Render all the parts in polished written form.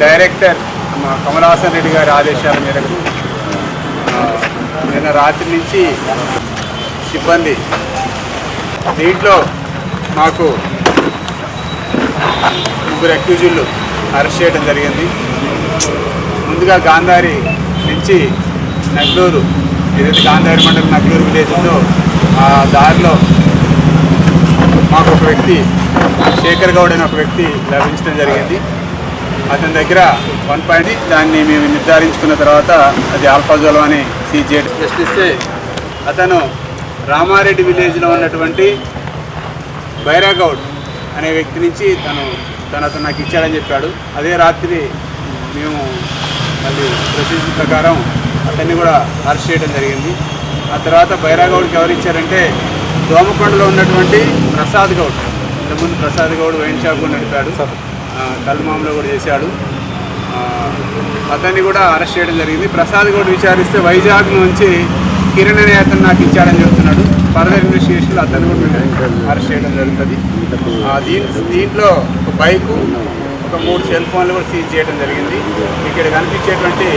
Director మా కమలహాసన్ రెడ్డి గారి ఆదేశాల మేరకు నిన్న రాత్రి నుంచి సిబ్బంది దీంట్లో మాకు 3 అక్యూజులు అరెస్ట్ చేయడం జరిగింది. ముందుగా గాంధారి నుంచి నగ్లూరు, ఏదైతే గాంధారి మండలం నగ్లూరు విలేజ్ ఉందో ఆ దారిలో మాకు ఒక వ్యక్తి శేఖర్ గౌడ్ అనే ఒక వ్యక్తి లభించడం జరిగింది. అతని దగ్గర 1 దాన్ని మేము నిర్ధారించుకున్న తర్వాత అది ఆల్ఫాజోలో అని సీజ్ చేయడం ప్రశ్నిస్తే అతను రామారెడ్డి విలేజ్లో ఉన్నటువంటి బైరాగౌడ్ అనే వ్యక్తి నుంచి అతను నాకు ఇచ్చాడని చెప్పాడు. అదే రాత్రి మేము మళ్ళీ ప్రొసీజర్ ప్రకారం అతన్ని కూడా అరెస్ట్ చేయడం జరిగింది. ఆ తర్వాత బైరాగౌడ్కి ఎవరు ఇచ్చారంటే దోమకొండలో ఉన్నటువంటి ప్రసాద్ గౌడ్. ఇంతకుముందు ప్రసాద్ గౌడ్ వైన్ షాప్ కూడా నడిపాడు, కల్మాంలో కూడా చేశాడు. అతన్ని కూడా అరెస్ట్ చేయడం జరిగింది. ప్రసాద్ గౌడ్ విచారిస్తే వైజాగ్ నుంచి కిరణ్ అనే అతను నాకు ఇచ్చాడని చెప్తున్నాడు. ఫర్దర్ ఇన్వెస్టిగేషన్లో అతను కూడా అరెస్ట్ చేయడం జరుగుతుంది. దీంట్లో ఒక బైకు, ఒక 3 సెల్ ఫోన్లు కూడా సీజ్ చేయడం జరిగింది. ఇక్కడ కనిపించేటువంటి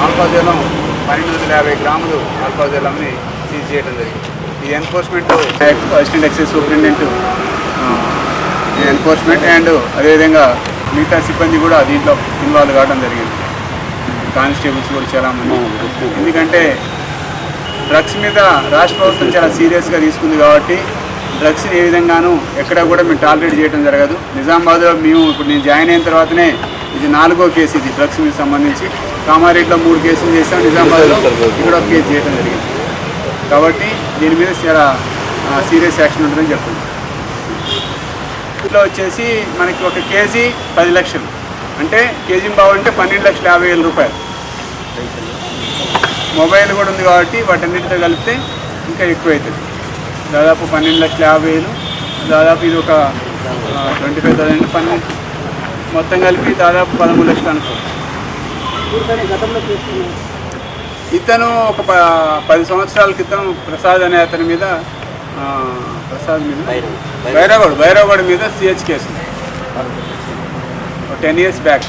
ఆల్ఫాజోలం 1250 గ్రాములు ఆల్ఫాజోలంని సీజ్ చేయడం జరిగింది. ఈ enforcement assistant excise superintendent enforcement and అదేవిధంగా మిగతా సిబ్బంది కూడా దీంట్లో ఇన్వాల్వ్ కావడం జరిగింది. కానిస్టేబుల్స్ కూడా చాలామంది. ఎందుకంటే డ్రగ్స్ మీద రాష్ట్ర ప్రభుత్వం చాలా సీరియస్గా తీసుకుంది కాబట్టి డ్రగ్స్ని ఏ విధంగానూ ఎక్కడ కూడా మేము టాలరేట్ చేయడం జరగదు. నిజామాబాద్లో ఇప్పుడు నేను జాయిన్ అయిన తర్వాతనే ఇది 4వ కేసు, ఇది డ్రగ్స్ మీద సంబంధించి. కామారెడ్డిలో 3 కేసులు చేసాం, నిజామాబాద్లో ఇక్కడ ఒక కేసు చేయడం జరిగింది. కాబట్టి దీని మీద చాలా సీరియస్ యాక్షన్ ఉంటుందని చెప్తుంది. ఇంట్లో వచ్చేసి మనకి 1 కేజీ 10 లక్షలు, అంటే కేజీ బావు అంటే 12,50,000 రూపాయలు. మొబైల్ కూడా ఉంది కాబట్టి వాటన్నిటితో కలిపితే ఇంకా ఎక్కువ అవుతుంది. దాదాపు 12,50,000, దాదాపు ఇది ఒక 25,000, 12 మొత్తం కలిపి దాదాపు 13 లక్షలు అనుకో. ఇతను ఒక 10 సంవత్సరాల క్రితం ప్రసాద్ అనే అతని మీద బైరాగౌడ్ మీద సిహెచ్ కేసు 10 years బ్యాక్.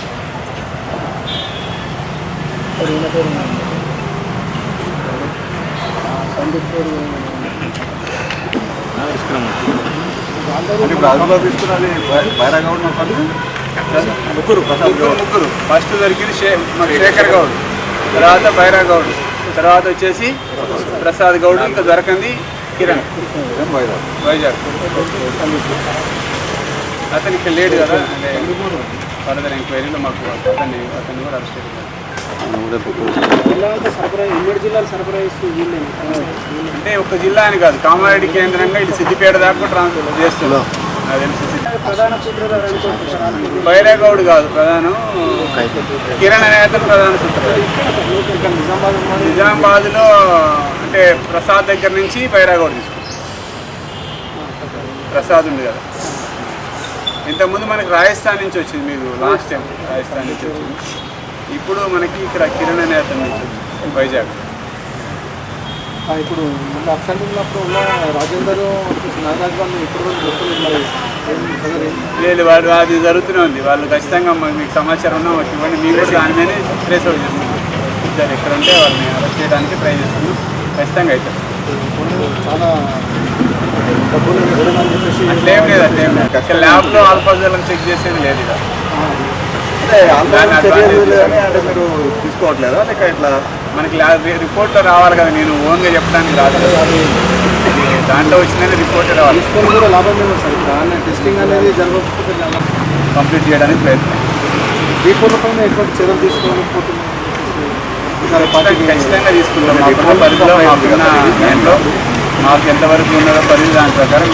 ముగ్గురు ఫస్ట్ దొరికింది శేఖర్ గౌడ్, తర్వాత బైరాగౌడ్, తర్వాత వచ్చేసి ప్రసాద్ గౌడ్, ఇంకా దొరకంది కిరణ్ వైజాగ్. అతను ఇక్కడ లేడు కదా, అంటే ఫర్దర్ ఎంక్వైరీలో మాకు అతన్ని కూడా అరెస్ట్ చేయాలి. అంటే ఒక జిల్లా అని కాదు, కామారెడ్డి కేంద్రంగా ఇటు సిద్దిపేట దాకా ట్రాన్స్ఫర్ చేస్తున్నాం. బైరాగౌడ్ కాదు ప్రధానం, కిరణ్ అనే అతను ప్రధాన సూత్రధారి. నిజామాబాద్లో అంటే ప్రసాద్ దగ్గర నుంచి బైరాగౌడ్ తీసుకుంటాం. ప్రసాద్ ఉంది కదా, ఇంతకుముందు మనకి రాజస్థాన్ నుంచి వచ్చింది, మీరు లాస్ట్ టైం రాజస్థాన్ నుంచి వచ్చింది. ఇప్పుడు మనకి ఇక్కడ కిరణ్ అనే అతను నుంచి వచ్చింది వైజాగ్. ఇప్పుడు అబ్సెంట్ ఉన్నప్పుడు రాజేందర్ లేదు, వాళ్ళు అది జరుగుతూనే ఉంది. వాళ్ళు ఖచ్చితంగా మీకు సమాచారం ఉన్నా మాకు ఇవ్వండి, మేము కూడా దాని మీద ట్రేస్ అవుట్ చేస్తున్నాం. ఇద్దరు ఎక్కడ ఉంటే వాళ్ళని అరెస్ట్ చేయడానికి ట్రై చేస్తున్నాం. ఖచ్చితంగా అయితే చాలా అట్లేం లేదు, అట్లేం లేదు. అక్కడ ల్యాబ్లో ఆల్ఫాజోలం చెక్ చేసేది లేదు. ఇక అంటే మీరు తీసుకోవట్లేదా లేక ఇట్లా మనకి రిపోర్ట్లో రావాలి కదా, నేను ఓన్గా చెప్పడానికి రాదు. దాంట్లో వచ్చిందని రిపోర్ట్ రావాలి. తీసుకొని కూడా లాభం లేదు సార్. దాన్ని టెస్టింగ్ అనేది జరగకపోతే కంప్లీట్ చేయడానికి ప్రయత్నం. రిపోర్ట్ల పైన ఎటువంటి చర్యలు తీసుకోకపోతుంది ఖచ్చితంగా తీసుకుంటాం. మాకున్న పరిధిలో, మాకున్న దాంట్లో మాకు ఎంతవరకు ఉన్నదో పరిధి దాని ప్రకారం